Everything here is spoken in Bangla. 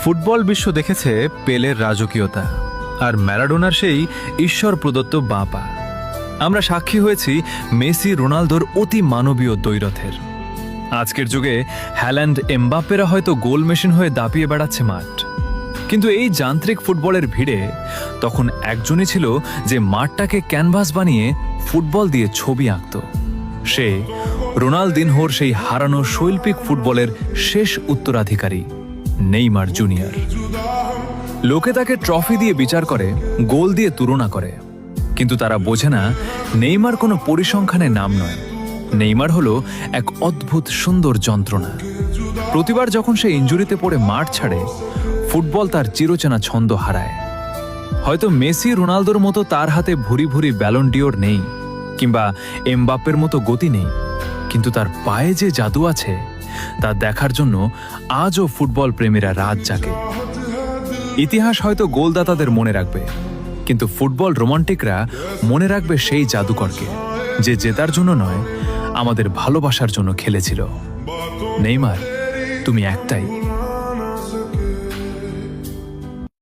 ফুটবল বিশ্ব দেখেছে পেলের রাজকীয়তা আর ম্যারাডোনার সেই ঈশ্বর প্রদত্ত বাঁ পা। আমরা সাক্ষী হয়েছি মেসি রোনালদোর অতি মানবীয় দ্বৈরথের। আজকের যুগে হ্যাল্যান্ড এমবাপ্পেরা হয়তো গোল মেশিন হয়ে দাপিয়ে বেড়াচ্ছে মাঠ, কিন্তু এই যান্ত্রিক ফুটবলের ভিড়ে তখন একজনই ছিল যে মাঠটাকে ক্যানভাস বানিয়ে ফুটবল দিয়ে ছবি আঁকত। সে রোনালদিনহোর সেই হারানো শৈল্পিক ফুটবলের শেষ উত্তরাধিকারী নেইমার জুনিয়র। লোকে তাকে ট্রফি দিয়ে বিচার করে, গোল দিয়ে তুলনা করে, কিন্তু তারা বোঝে না নেইমার কোনো পরিসংখ্যানের নাম নয়। নেইমার হলো এক অদ্ভুত সুন্দর যন্ত্রণা। প্রতিবার যখন সে ইনজুরিতে পড়ে মাঠ ছাড়ে, ফুটবল তার চিরচেনা ছন্দ হারায়। হয়তো মেসি রোনালদোর মতো তার হাতে ভুরি ভুরি ব্যালন ডিওর নেই, কিংবা এমবাপ্পের মতো গতি নেই, কিন্তু তার পায়ে যে জাদু আছে তা দেখার জন্য আজও ফুটবল প্রেমীরা রাত জাগে। ইতিহাস হয়তো গোলদাতাদের মনে রাখবে, কিন্তু ফুটবল রোমান্টিকরা মনে রাখবে সেই জাদুকরকে, যে জেতার জন্য নয়, আমাদের ভালোবাসার জন্য খেলেছিল। নেইমার, তুমি একটাই।